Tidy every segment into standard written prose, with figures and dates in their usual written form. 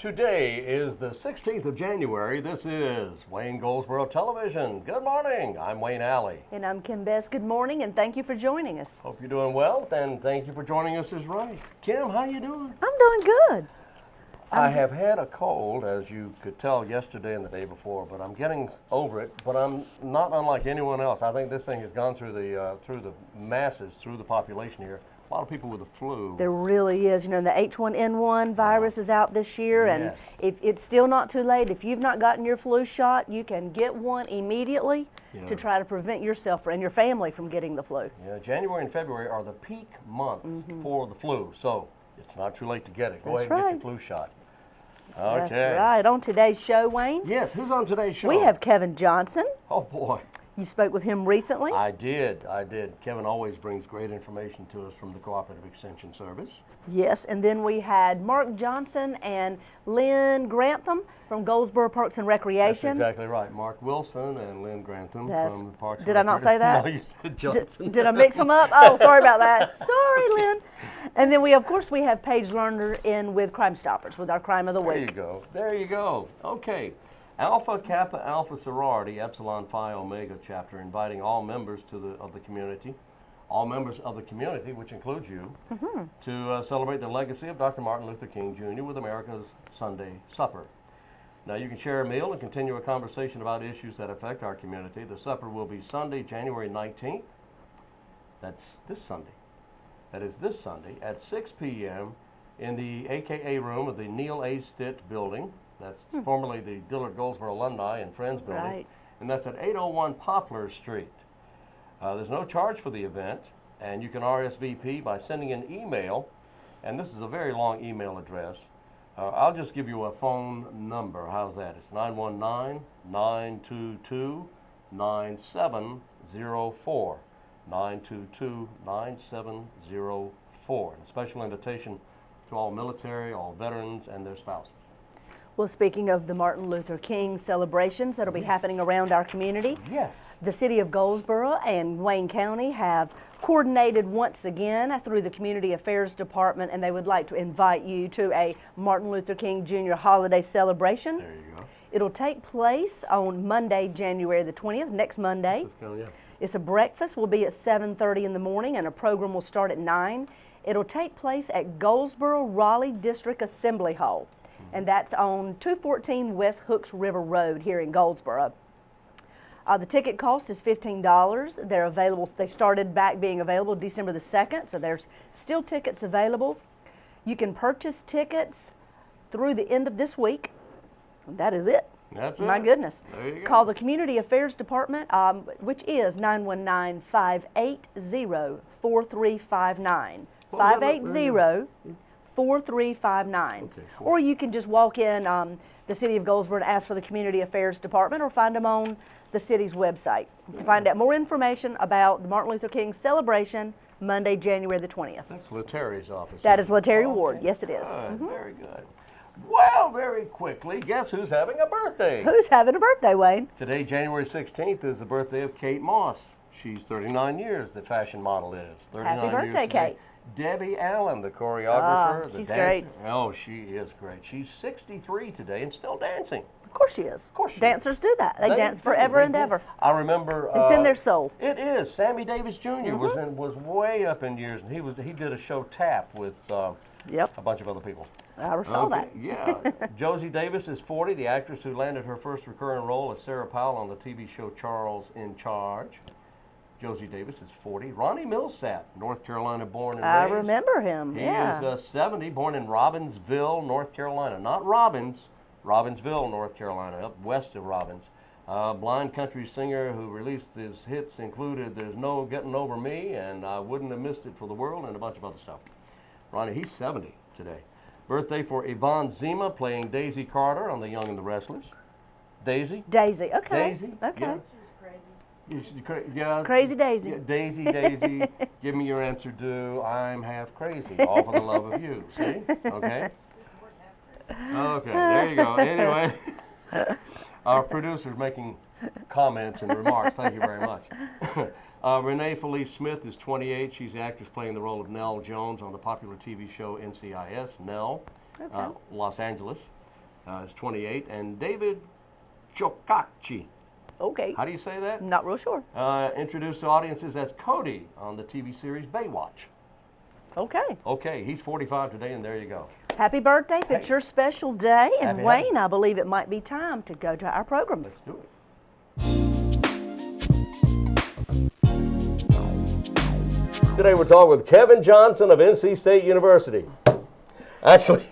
Today is the 16th of January. This is Wayne Goldsboro Television. Good morning. I'm Wayne Alley. And I'm Kim Bess. Good morning, and thank you for joining us. Hope you're doing well, and thank you for joining us is right. Kim, how you doing? I'm doing good. I have had a cold, as you could tell yesterday and the day before, but I'm getting over it. But I'm not unlike anyone else. I think this thing has gone through the masses, through the population here. A lot of people with the flu. There really is. You know, the H1N1 virus is out this year, and if it's still not too late. If you've not gotten your flu shot, you can get one immediately to try to prevent yourself and your family from getting the flu. Yeah, January and February are the peak months for the flu, so it's not too late to get it. Go ahead and get your flu shot. Okay. That's right. On today's show, Wayne. Yes, who's on today's show? We have Kevin Johnson. Oh, boy. You spoke with him recently? I did. Kevin always brings great information to us from the Cooperative Extension Service. Yes, and then we had Mark Johnson and Lynn Grantham from Goldsboro Parks and Recreation. That's exactly right. Mark Wilson and Lynn Grantham from the Parks and Recreation. Did I not say that? No, you said Johnson. Did I mix them up? Oh, sorry about that. Sorry, Lynn. And then of course, we have Paige LEARNARD in with Crime Stoppers with our Crime of the Week. There you go. There you go. Okay. Alpha Kappa Alpha Sorority Epsilon Phi Omega chapter inviting all members of the community, which includes you, to celebrate the legacy of Dr. Martin Luther King Jr. with America's Sunday Supper. Now you can share a meal and continue a conversation about issues that affect our community. The supper will be Sunday, January 19th. That's this Sunday. That is this Sunday at 6 p.m. in the AKA room of the Neil A. Stitt building. That's formerly the Dillard Goldsboro Alumni and Friends building. Right. And that's at 801 Poplar Street. There's no charge for the event, and you can RSVP by sending an email, and this is a very long email address. I'll just give you a phone number. How's that? It's 919-922-9704. 922-9704. And a special invitation to all military, all veterans, and their spouses. Well, speaking of the Martin Luther King celebrations that'll be happening around our community, the City of Goldsboro and Wayne County have coordinated once again through the Community Affairs Department, and they would like to invite you to a Martin Luther King Jr. holiday celebration. There you go. It'll take place on Monday, January the 20th, next Monday. It's a breakfast. Will be at 7:30 in the morning, and a program will start at 9. It'll take place at Goldsboro Raleigh District Assembly Hall. And that's on 214 West Hooks River Road here in Goldsboro. The ticket cost is $15. They're available. They started back being available December the 2nd, so there's still tickets available. You can purchase tickets through the end of this week. That is it. That's it. My goodness. There you go. Call the Community Affairs Department, which is 919-580-4359. 580-4359. Or you can just walk in the City of Goldsboro and ask for the Community Affairs Department, or find them on the city's website to find out more information about the Martin Luther King celebration Monday, January the 20th. That's Letteri's office. That is Lettery Ward. Yes, it is. Very good. Well, very quickly, guess who's having a birthday? Who's having a birthday, Wayne? Today, January 16th, is the birthday of Kate Moss. She's 39 years, the fashion model is. 39 Happy birthday, years Kate. Debbie Allen, the choreographer, the she's dancer. great. Oh, she is great. She's 63 today and still dancing. Of course she is. Of course she Dancers do that. They dance forever and ever. I remember. It's in their soul. It is. Sammy Davis Jr. was way up in years, and he did a show Tap with a bunch of other people. I saw that. Yeah. Josie Davis is 40, the actress who landed her first recurring role as Sarah Powell on the TV show Charles in Charge. Josie Davis is 40. Ronnie Millsap, North Carolina born and raised. I remember him, He is 70, born in Robbinsville, North Carolina. Not Robbins, Robbinsville, North Carolina, up west of Robbins. Blind country singer who released his hits included There's No Getting Over Me and I Wouldn't Have Missed It for the World, and a bunch of other stuff. Ronnie, he's 70 today. Birthday for Yvonne Zima, playing Daisy Carter on The Young and the Restless. Daisy? Daisy, okay. Daisy? Okay. Yeah. Crazy Daisy. Yeah, Daisy, Daisy, give me your answer due. I'm half crazy, all for the love of you. See? Okay? Okay, there you go. Anyway, our producer's making comments and remarks. Thank you very much. Renee Felice Smith is 28. She's the actress playing the role of Nell Jones on the popular TV show NCIS, Nell, Los Angeles. is 28, and David Chokachi. Okay. How do you say that? Not real sure. Introduced to audiences as Cody on the TV series Baywatch. Okay. Okay, he's 45 today, and there you go. Happy birthday if it's your special day. And Happy, Wayne, I believe it might be time to go to our programs. Let's do it. Today we're talking with Kevin Johnson of NC State University. Actually,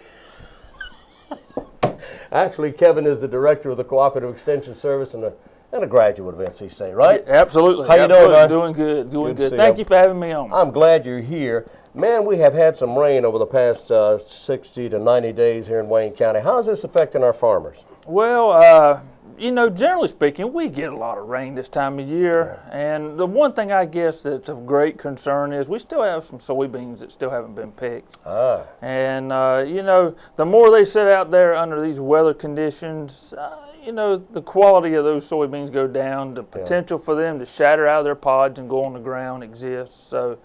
Kevin is the director of the Cooperative Extension Service and a graduate of NC State, right? Yeah, absolutely. How you doing, man? Doing good, doing good. to see Thank you. you for having me on. I'm glad you're here. Man, we have had some rain over the past 60 to 90 days here in Wayne County. How is this affecting our farmers? Well, you know, generally speaking, we get a lot of rain this time of year. Yeah. And the one thing I guess that's of great concern is we still have some soybeans that still haven't been picked. And, you know, the more they sit out there under these weather conditions, you know, the quality of those soybeans go down. The potential for them to shatter out of their pods and go on the ground exists. So,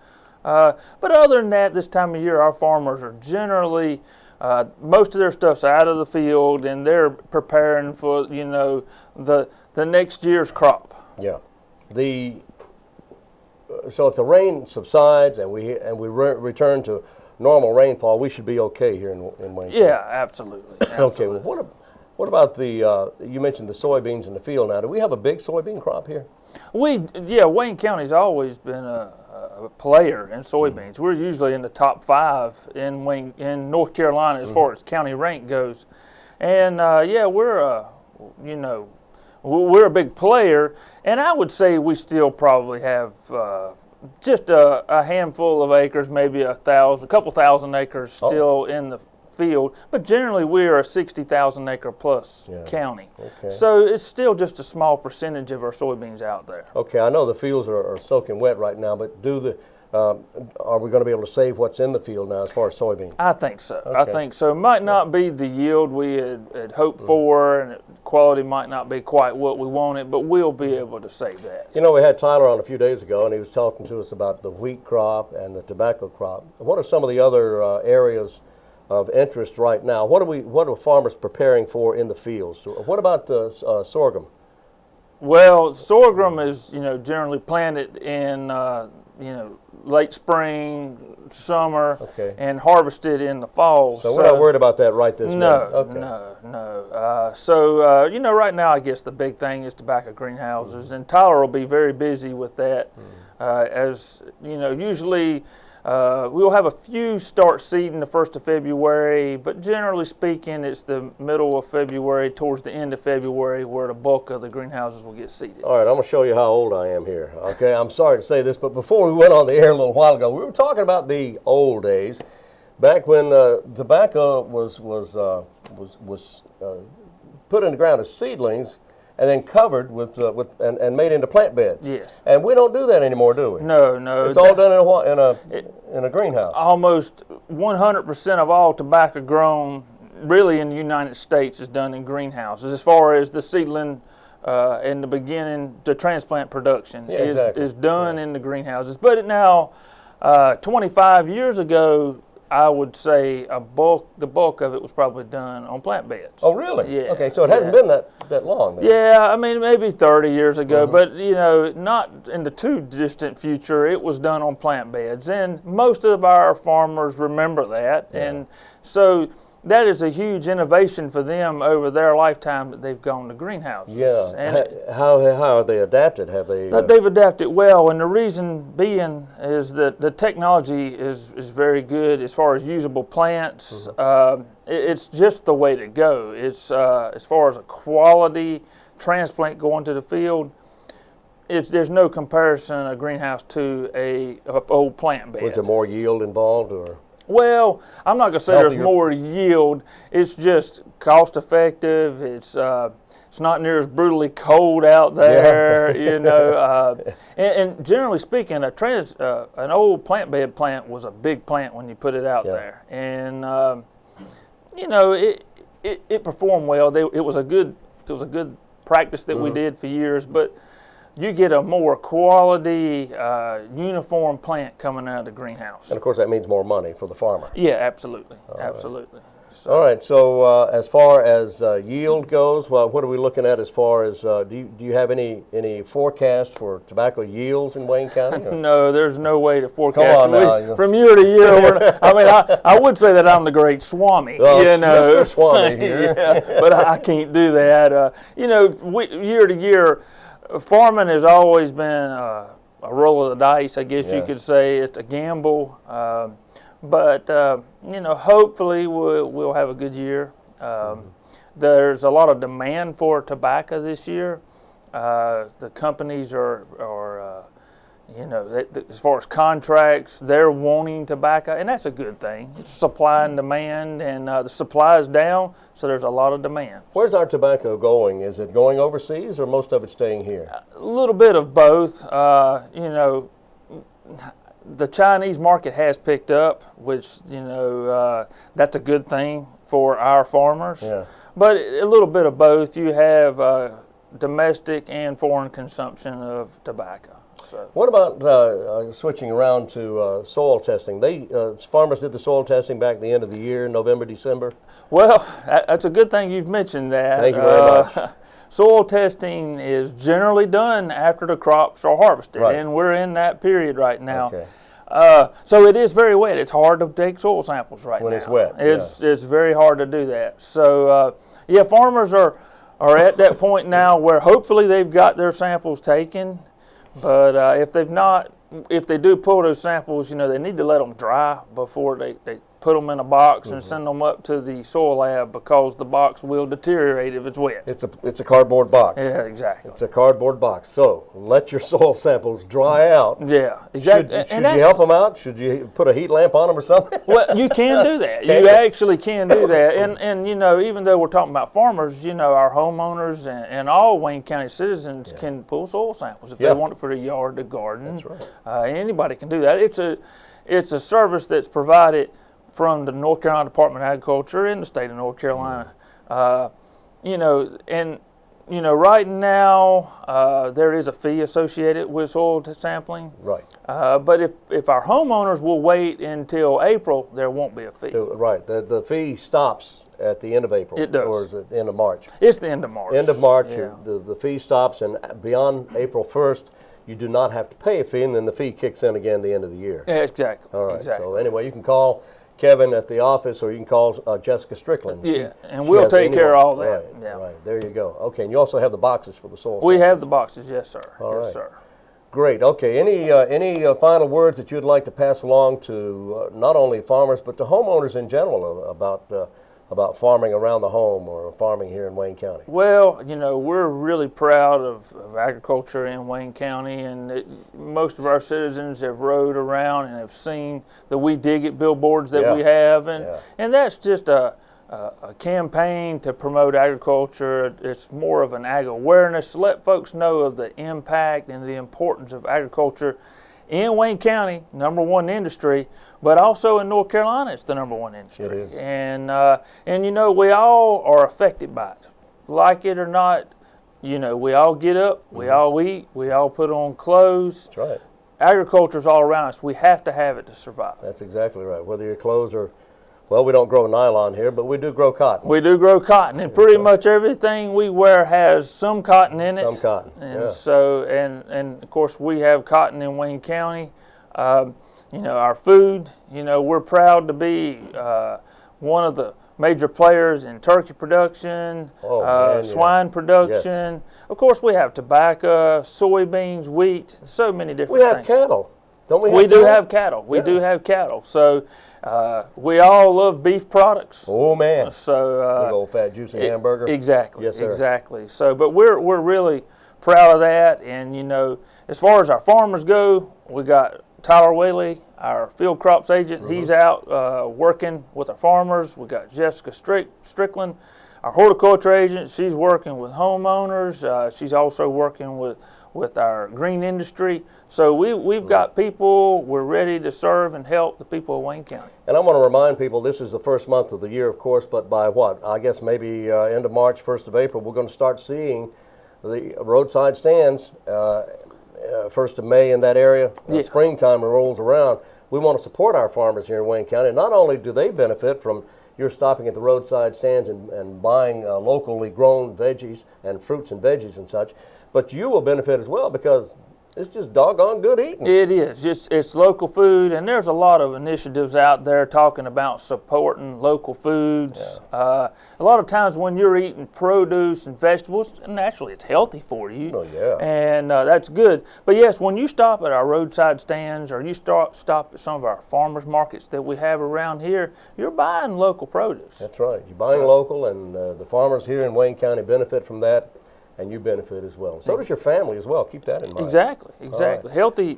but other than that, this time of year, our farmers are generally, most of their stuff's out of the field, and they're preparing for, you know, the next year's crop. Yeah. So if the rain subsides and we return to normal rainfall, we should be okay here in Wayne County. Yeah, absolutely. Okay. Well, what about you mentioned the soybeans in the field now. Do we have a big soybean crop here? Wayne County's always been a player in soybeans. We're usually in the top 5 in North Carolina as far as county rank goes, and we're we're a big player, and I would say we still probably have just a handful of acres, maybe a couple thousand acres still in the field, but generally we're a 60,000 acre plus county. Okay. So it's still just a small percentage of our soybeans out there. Okay, I know the fields are soaking wet right now, but are we going to be able to save what's in the field now as far as soybeans? I think so. Okay. I think so. It might not be the yield we had hoped for, and quality might not be quite what we wanted, but we'll be able to save that. You know, we had Tyler on a few days ago, and he was talking to us about the wheat crop and the tobacco crop. What are some of the other areas of interest right now? What are farmers preparing for in the fields? What about the sorghum? Well, sorghum is generally planted in late spring, summer, and harvested in the fall. So we're not worried about that right this minute? No. So right now I guess the big thing is tobacco greenhouses, and Tyler will be very busy with that. As usually. We'll have a few start seeding the 1st of February, but generally speaking, it's the middle of February, towards the end of February, where the bulk of the greenhouses will get seeded. All right, I'm going to show you how old I am here. Okay, I'm sorry to say this, but before we went on the air a little while ago, we were talking about the old days, back when tobacco was put in the ground as seedlings, and then covered and made into plant beds. Yes. And we don't do that anymore, do we? No. It's all done in a greenhouse. Almost 100% of all tobacco grown, really in the United States, is done in greenhouses. As far as the seedling in the beginning, the transplant production is done in the greenhouses. But now, 25 years ago, I would say the bulk of it was probably done on plant beds. Oh, really? Yeah. Okay, so it hasn't been that long then. Yeah, I mean, maybe 30 years ago, but, not in the too distant future. It was done on plant beds, and most of our farmers remember that, and so that is a huge innovation for them over their lifetime that they've gone to greenhouses. Yeah. And how have they adapted? They've adapted well, and the reason being is that the technology is very good as far as usable plants. It's just the way to go. It's as far as a quality transplant going to the field. There's no comparison a greenhouse to a old plant bed. Was there more yield involved, or? Well, I'm not going to say there's more yield. It's just cost effective. It's not near as brutally cold out there, and generally speaking, an old plant bed plant was a big plant when you put it out there, and it performed well. It was a good practice that we did for years, but you get a more quality, uniform plant coming out of the greenhouse. And of course that means more money for the farmer. Yeah, absolutely. Absolutely. So. All right. So as far as yield goes, well, what are we looking at as far as do you have any forecast for tobacco yields in Wayne County? No, there's no way to forecast. Come on now. From year to year. I mean, I would say that I'm the great Swami. Well, you know, Mr. Swami here. Yeah, but I can't do that. You know, year to year, farming has always been a roll of the dice, I guess you could say. It's a gamble. But you know, hopefully we'll have a good year. There's a lot of demand for tobacco this year. The companies are you know, as far as contracts, they're wanting tobacco, and that's a good thing. It's supply and demand, and the supply is down, so there's a lot of demand. Where's our tobacco going? Is it going overseas, or most of it staying here? A little bit of both. You know, the Chinese market has picked up, which, you know, that's a good thing for our farmers. Yeah. But a little bit of both. You have domestic and foreign consumption of tobacco. So. What about switching around to soil testing? Farmers did the soil testing back at the end of the year, November, December. Well, that's a good thing you've mentioned that. Thank you very much. Soil testing is generally done after the crops are harvested, right. and we're in that period right now. Okay. So it is very wet. It's hard to take soil samples right now. When it's wet. It's very hard to do that. So yeah, farmers are at that point now where hopefully they've got their samples taken. But if they do pull those samples, you know, they need to let them dry before they put them in a box and send them up to the soil lab, because the box will deteriorate if it's wet. It's a cardboard box. Yeah, exactly. It's a cardboard box. So let your soil samples dry out. Yeah, exactly. Should you help them out? Should you put a heat lamp on them or something? Well, you can do that. You actually can do that. And you know, even though we're talking about farmers, you know, our homeowners and all Wayne County citizens can pull soil samples if they want it for their yard, the garden. That's right. Anybody can do that. It's a service that's provided from the North Carolina Department of Agriculture in the state of North Carolina. You know, and you know, right now there is a fee associated with soil sampling. Right. But if our homeowners will wait until April, there won't be a fee. Right. The fee stops at the end of April. It does. Or is it end of March? It's the end of March. End of March, Yeah. the fee stops, and beyond April 1st, you do not have to pay a fee, and then the fee kicks in again at the end of the year. Yeah, exactly. All right. Exactly. So anyway, you can call Kevin at the office, or you can call Jessica Strickland. Yeah, and we'll take care of all that. Right, Yeah. right. There you go. Okay, and you also have the boxes for the soil We samples. have the boxes, yes, sir. All yes, right. sir. Great. Okay. Any final words that you'd like to pass along to not only farmers but to homeowners in general about farming around the home or farming here in Wayne County? Well, you know, we're really proud of agriculture in Wayne County, and most of our citizens have rode around and have seen the We Dig It billboards that we have, and that's just a campaign to promote agriculture. It's more of an ag awareness to let folks know of the impact and the importance of agriculture in Wayne County, #1 industry, but also in North Carolina, it's the #1 industry. It is. And you know, we all are affected by it, like it or not. You know, we all get up, we all eat, we all put on clothes. That's right. Agriculture's all around us. We have to have it to survive. That's exactly right. Whether your clothes are, well, we don't grow nylon here, but we do grow cotton. We do grow cotton, and pretty much everything we wear has some cotton in it. Some cotton, and so, and of course, we have cotton in Wayne County. You know, our food. You know, we're proud to be one of the major players in turkey production, swine production. Yes. Of course, we have tobacco, soybeans, wheat, so many different things. We have cattle, don't we? We do have cattle. We do have cattle. So. We all love beef products. Oh man! So big old fat juicy hamburger. Exactly. Yes, sir. Exactly. So, but we're really proud of that. And you know, as far as our farmers go, we got Tyler Whaley, our field crops agent. He's out working with our farmers. We got Jessica Strickland, our horticulture agent. She's working with homeowners. She's also working with our green industry. So we've got people, we're ready to serve and help the people of Wayne County. And I want to remind people, this is the first month of the year, of course, but by what? I guess maybe end of March, 1st of April, we're going to start seeing the roadside stands, 1st of May in that area. Springtime rolls around. We want to support our farmers here in Wayne County. Not only do they benefit from you're stopping at the roadside stands and buying locally grown veggies and fruits and veggies and such. But you will benefit as well because it's just doggone good eating. It is. It's local food, and there's a lot of initiatives out there talking about supporting local foods. Yeah. A lot of times when you're eating produce and vegetables, naturally it's healthy for you. Oh, yeah. And that's good. But yes, when you stop at our roadside stands or you stop at some of our farmers markets that we have around here, you're buying local produce. That's right. You're buying local, and the farmers here in Wayne County benefit from that. And you benefit as well. So does your family as well. Keep that in mind. Exactly. Right. Healthy.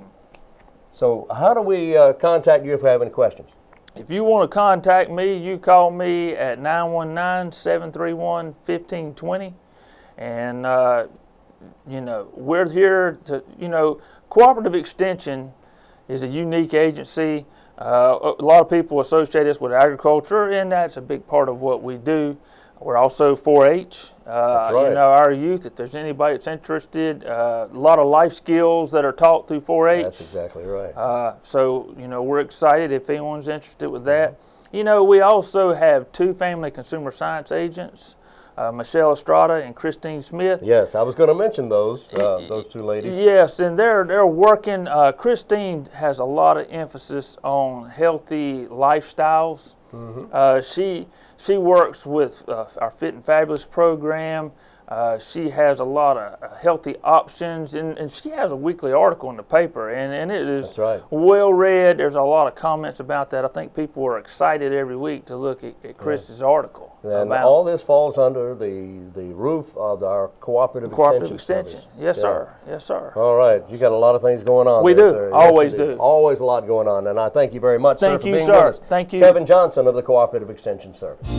So how do we contact you if we have any questions? If you want to contact me, you call me at 919-731-1520. And, you know, we're here to, you know, Cooperative Extension is a unique agency. A lot of people associate us with agriculture, and that's a big part of what we do. We're also 4-H. That's right. You know, our youth, if there's anybody that's interested, a lot of life skills that are taught through 4-H. That's exactly right. So, you know, we're excited if anyone's interested with that. You know, we also have 2 family consumer science agents, Michelle Estrada and Christine Smith. Yes, I was going to mention those 2 ladies. Yes, and they're working. Christine has a lot of emphasis on healthy lifestyles. She works with our Fit and Fabulous program. She has a lot of healthy options, and she has a weekly article in the paper, and it is well read. There's a lot of comments about that. I think people are excited every week to look at Chris's article. And all this falls under the roof of our Cooperative Extension Service. Yes, sir. Yes, sir. All right. You got a lot of things going on. We there, do. sir. Always yes, do. Always a lot going on, and I thank you very much, sir, for being with us. Thank you. Kevin Johnson of the Cooperative Extension Service.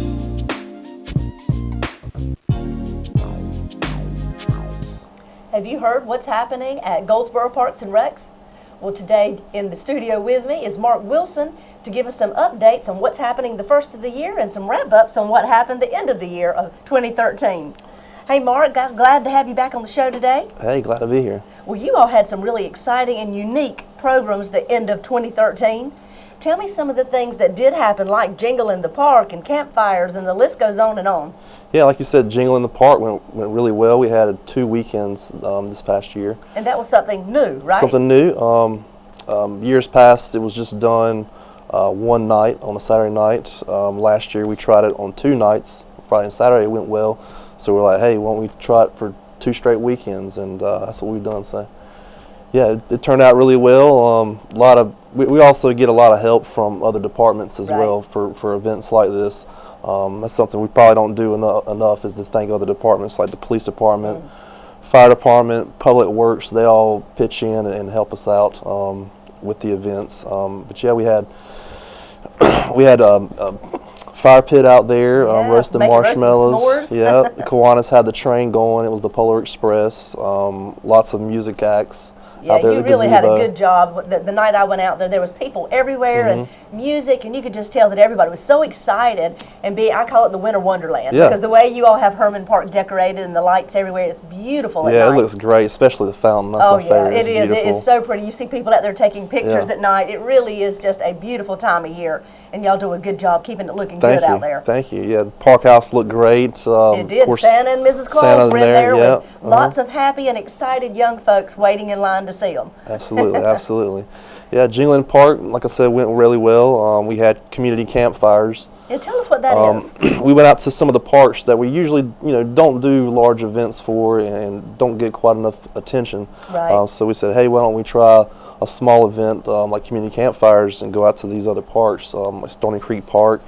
Have you heard what's happening at Goldsboro Parks and Recs? Well, today in the studio with me is Mark Wilson to give us some updates on what's happening the first of the year and some wrap-ups on what happened the end of the year of 2013. Hey, Mark, glad to have you back on the show today. Hey, glad to be here. Well, you all had some really exciting and unique programs the end of 2013. Tell me some of the things that did happen, like Jingle in the Park and campfires, and the list goes on and on. Yeah, like you said, Jingle in the Park went really well. We had 2 weekends this past year. And that was something new, right? Something new. Years past, it was just done one night on a Saturday night. Last year, we tried it on 2 nights, Friday and Saturday. It went well. So we're like, hey, why don't we try it for 2 straight weekends? And that's what we've done. So, yeah, it turned out really well. We also get a lot of help from other departments as well for events like this. That's something we probably don't do enough, is to thank other departments like the police department, fire department, public works. They all pitch in and help us out with the events. But yeah, we had a fire pit out there, roasting marshmallows. Yeah, the Kiwanis had the train going. It was the Polar Express. Lots of music acts. Yeah, you really had a good job. The night I went out there was people everywhere and music, and you could just tell that everybody was so excited. And I call it the Winter Wonderland, because the way you all have Herman Park decorated and the lights everywhere, it's beautiful at night. Yeah, it looks great, especially the fountain. That's my favorite. It is. Beautiful. It's so pretty. You see people out there taking pictures at night. It really is just a beautiful time of year, and y'all do a good job keeping it looking good out there. Thank you. Yeah, the park house looked great. It did. Santa and Mrs. Claus were in there with lots of happy and excited young folks waiting in line to see them. Absolutely, absolutely. Yeah, Jingle Park, like I said, went really well. We had community campfires. Yeah, tell us what that is. We went out to some of the parks that we usually, don't do large events for and don't get quite enough attention. Right. So we said, hey, why don't we try a small event like community campfires and go out to these other parks, like Stony Creek Park,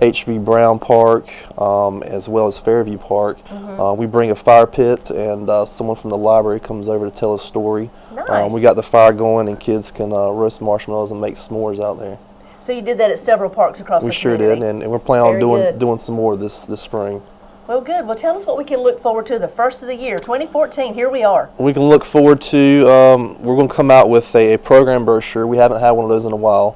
H.V. Brown Park, as well as Fairview Park. We bring a fire pit, and someone from the library comes over to tell a story. Nice. We got the fire going, and kids can roast marshmallows and make s'mores out there. So you did that at several parks across the community? We sure did, and we're planning on doing some more this spring. Well, good. Well, tell us what we can look forward to the first of the year, 2014. Here we are. We can look forward to, we're going to come out with a program brochure. We haven't had one of those in a while.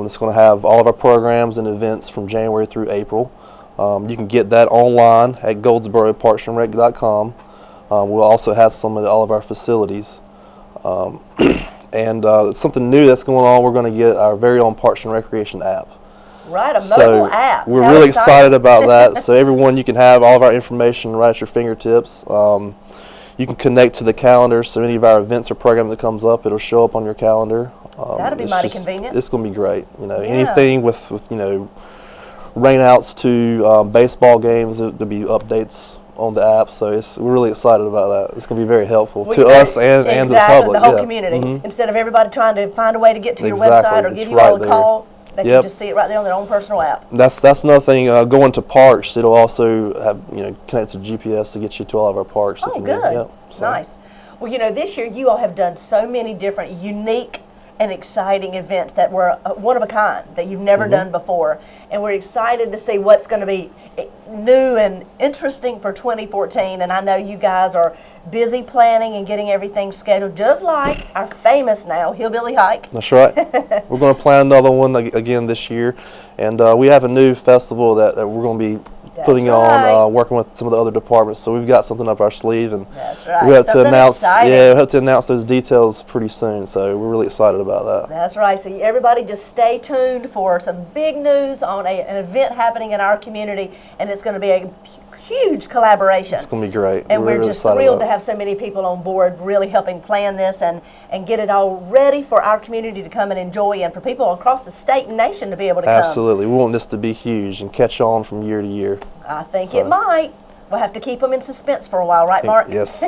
It's going to have all of our programs and events from January through April. You can get that online at GOLDSBOROParksandRec.com. We'll also have some at all of our facilities. And something new that's going on, we're going to get our very own Parks and Recreation app. Right, a mobile app. We're How really exciting. excited about that. So everyone, you can have all of our information right at your fingertips. You can connect to the calendar, so any of our events or program that comes up, it'll show up on your calendar. That'd be mighty convenient. It's going to be great. You know, anything with you know, rainouts to baseball games, there'll be updates on the app. So we're really excited about that. It's going to be very helpful to us and the public. The whole community. Instead of everybody trying to find a way to get to your website or give you all a call, they can just see it right there on their own personal app. That's another thing. Going to parks, it'll also have connect to GPS to get you to all of our parks. Oh, good. Nice. Well, you know, this year you all have done so many different unique and exciting events that were one of a kind that you've never done before, and we're excited to see what's going to be new and interesting for 2014. And I know you guys are busy planning and getting everything scheduled, just like our famous now Hillbilly Hike. That's right. We're going to plan another one again this year, and we have a new festival that we're going to be putting on, working with some of the other departments. So we've got something up our sleeve, and we have to announce. We have to announce those details pretty soon. So we're really excited about that. That's right. So everybody, just stay tuned for some big news on an event happening in our community, and it's going to be a huge collaboration. It's going to be great. And we're just thrilled to have so many people on board really helping plan this and get it all ready for our community to come and enjoy, and for people across the state and nation to be able to come. Absolutely. We want this to be huge and catch on from year to year. I think it might. We'll have to keep them in suspense for a while, right, Mark? Yes.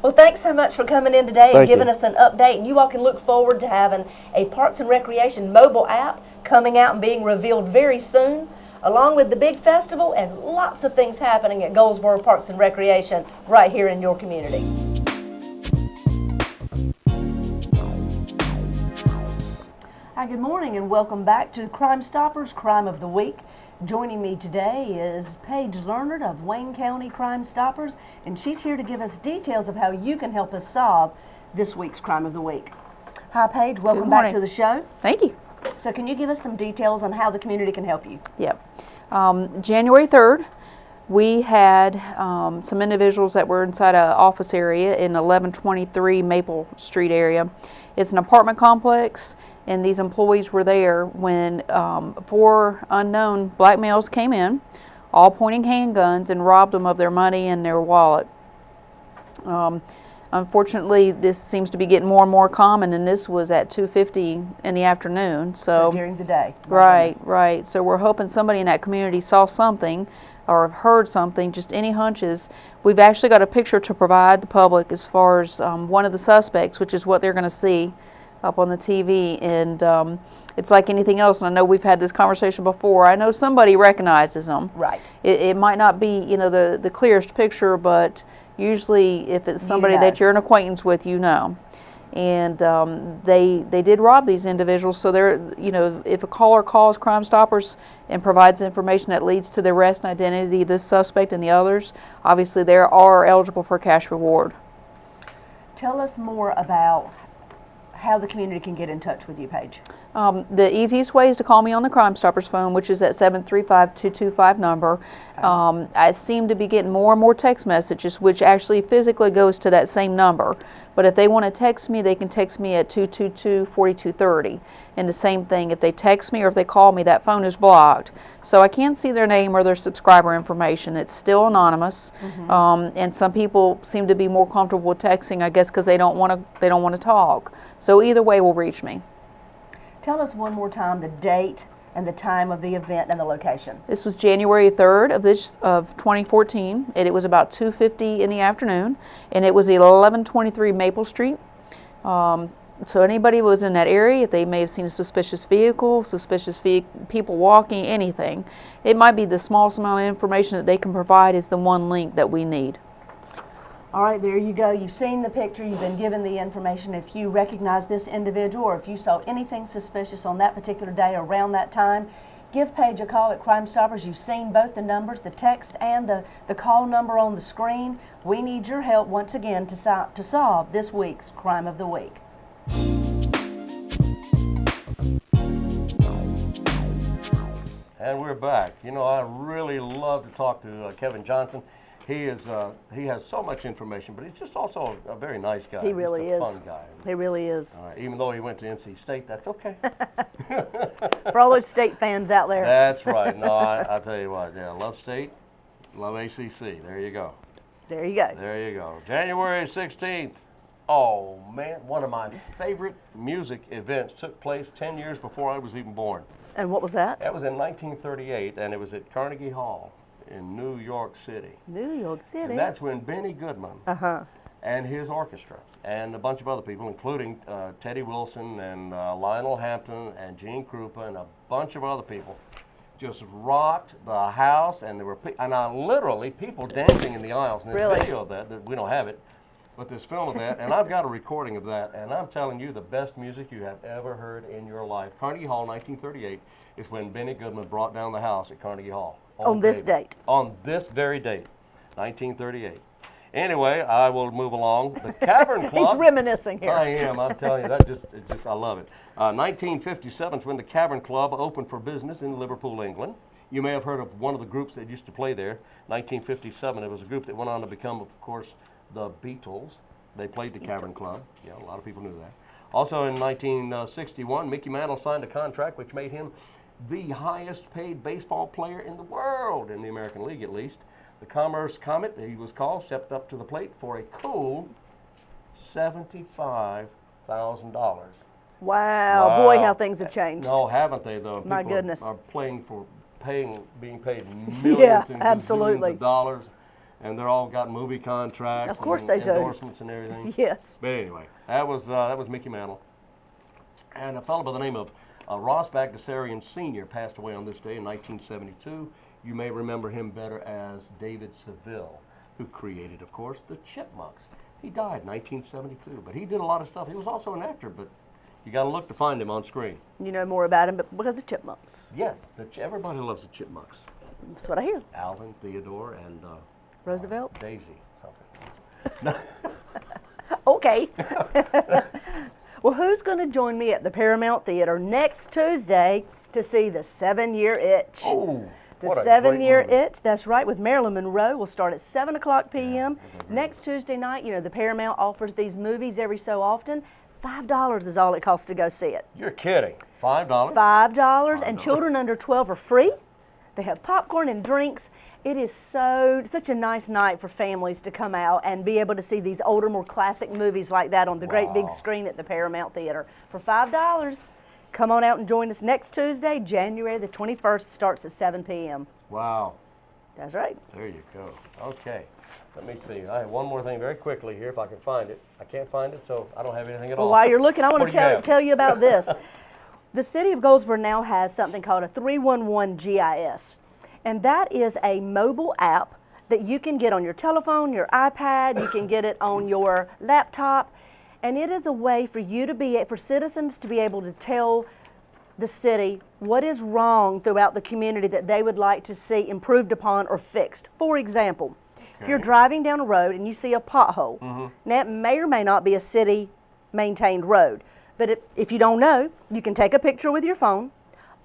Well, thanks so much for coming in today and giving us an update. And you all can look forward to having a Parks and Recreation mobile app coming out and being revealed very soon, along with the big festival and lots of things happening at Goldsboro Parks and Recreation right here in your community. Hi, good morning and welcome back to Crime Stoppers, Crime of the Week. Joining me today is Paige Learnard of Wayne County Crime Stoppers, and she's here to give us details of how you can help us solve this week's Crime of the Week. Hi, Paige. Welcome back to the show. Thank you. So can you give us some details on how the community can help you? Yep. January 3rd, we had some individuals that were inside an office area in 1123 Maple Street area. It's an apartment complex, and these employees were there when 4 unknown black males came in, all pointing handguns, and robbed them of their money and their wallet. Unfortunately, this seems to be getting more and more common, and this was at 2:50 in the afternoon. So during the day. Right. So we're hoping somebody in that community saw something or have heard something, just any hunches. We've actually got a picture to provide the public as far as one of the suspects, which is what they're going to see up on the TV, and it's like anything else, and I know we've had this conversation before. I know somebody recognizes them. Right. It might not be, the clearest picture, but usually if it's somebody that you're an acquaintance with, and they did rob these individuals. So they're, if a caller calls Crime Stoppers and provides information that leads to the arrest and identity of this suspect and the others, obviously they are eligible for a cash reward. Tell us more about how the community can get in touch with you, Paige. The easiest way is to call me on the Crime Stoppers phone, which is that 735-225 number. I seem to be getting more and more text messages, which actually physically goes to that same number. But if they want to text me, they can text me at 222-4230. And the same thing, if they text me or if they call me, that phone is blocked. So I can't see their name or their subscriber information. It's still anonymous. And some people seem to be more comfortable with texting, I guess, because they don't want to talk. So either way will reach me. Tell us one more time the date and the time of the event and the location. This was January 3rd of 2014, and it was about 2:50 in the afternoon, and it was at 1123 Maple Street. So anybody who was in that area, if they may have seen a suspicious vehicle, people walking, anything, it might be the smallest amount of information that they can provide is the one link that we need. All right, there you go. You've seen the picture. You've been given the information. If you recognize this individual or if you saw anything suspicious on that particular day around that time, give Paige a call at Crime Stoppers. You've seen both the numbers, the text and the call number on the screen. We need your help once again to solve this week's Crime of the Week. And we're back. I really love to talk to Kevin Johnson. He has so much information, but he's just also a very nice guy. He really just a is. Fun guy. He really is. Even though he went to NC State, that's okay. For all those state fans out there. That's right. No, I tell you what. Yeah, love State, love ACC. There you go. There you go. There you go. January 16th. Oh man, one of my favorite music events took place 10 years before I was even born. And what was that? That was in 1938, and it was at Carnegie Hall in New York City. New York City. And that's when Benny Goodman and his orchestra and a bunch of other people, including Teddy Wilson and Lionel Hampton and Gene Krupa and a bunch of other people, just rocked the house. And there were literally people dancing in the aisles. And there's video of that we don't have it, but there's film of that. And I've got a recording of that. And I'm telling you, the best music you have ever heard in your life. Carnegie Hall, 1938, is when Benny Goodman brought down the house at Carnegie Hall. On this date. On this very date, 1938. Anyway, I will move along. The Cavern Club. He's reminiscing here. I am. I'm telling you, that I love it. 1957 is when the Cavern Club opened for business in Liverpool, England. You may have heard of one of the groups that used to play there. 1957, it was a group that went on to become, of course, the Beatles. They played the Cavern Club. Yeah, a lot of people knew that. Also in 1961, Mickey Mantle signed a contract which made him the highest paid baseball player in the world, in the American League at least. The Commerce Comet, he was called, stepped up to the plate for a cool $75,000. Wow, boy, how things have changed. No, haven't they though? My People goodness. are being paid millions and absolutely. of dollars, and they're all got movie contracts. Of course and they do. endorsements and everything. Yes. But anyway, that was Mickey Mantle, and a fellow by the name of Ross Bagdasarian Sr. passed away on this day in 1972. You may remember him better as David Seville, who created, of course, the Chipmunks. He died in 1972, but he did a lot of stuff. He was also an actor, but you got to look to find him on screen. You know more about him because of Chipmunks. Yes, everybody loves the Chipmunks. That's what I hear. Alvin, Theodore, and Roosevelt? Daisy, something. Okay. Well, who's going to join me at the Paramount Theater next Tuesday to see The 7-Year Itch? Oh, The what a 7-Year great movie. Itch, that's right, with Marilyn Monroe. Will start at 7 o'clock p.m. Next Tuesday night. You know, the Paramount offers these movies every so often. $5 is all it costs to go see it. You're kidding. $5? $5, and children under 12 are free. They have popcorn and drinks. It is such a nice night for families to come out and be able to see these older, more classic movies like that on the great big screen at the Paramount Theater. For $5, come on out and join us next Tuesday, January the 21st, starts at 7 p.m. Wow. That's right. There you go. Okay. Let me see. I have one more thing very quickly here if I can find it. I can't find it, so I don't have anything at all. Well, while you're looking, I want What do to you have? tell you about this. The city of Goldsboro now has something called a 311 GIS. And that is a mobile app that you can get on your telephone, your iPad, you can get it on your laptop. And it is a way for for citizens to be able to tell the city what is wrong throughout the community that they would like to see improved upon or fixed. For example, if you're driving down a road and you see a pothole, that may or may not be a city maintained road. But if you don't know, you can take a picture with your phone,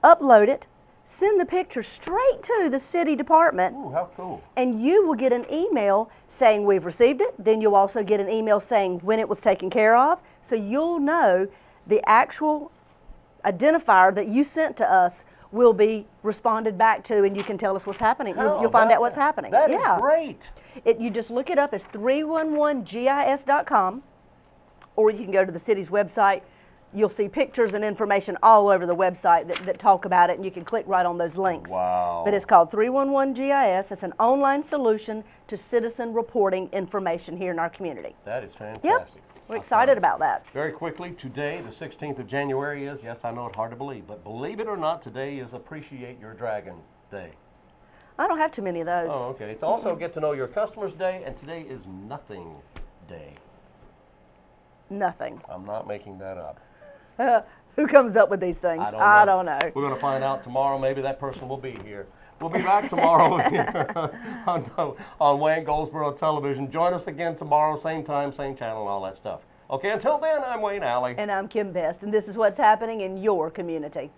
upload it, send the picture straight to the city department. Ooh, how cool. And you will get an email saying we've received it. Then you'll also get an email saying when it was taken care of. So you'll know the actual identifier that you sent to us will be responded back to, and you can tell us what's happening. You'll find out what's happening. That is great. You just look it up as 311gis.com, or you can go to the city's website. You'll see pictures and information all over the website that talk about it, and you can click right on those links. Wow. But it's called 311 GIS. It's an online solution to citizen reporting information here in our community. That is fantastic. Yep. We're excited about that. Very quickly, today, the 16th of January is, yes, I know it's hard to believe, but believe it or not, today is Appreciate Your Dragon Day. I don't have too many of those. Oh, okay. It's also Get to Know Your Customers Day, and today is Nothing Day. Nothing. I'm not making that up. Who comes up with these things? I don't know. We're going to find out tomorrow. Maybe that person will be here. We'll be back tomorrow here on Wayne Goldsboro Television. Join us again tomorrow, same time, same channel, and all that stuff. Okay, until then, I'm Wayne Alley. And I'm Kim Best, and this is what's happening in your community.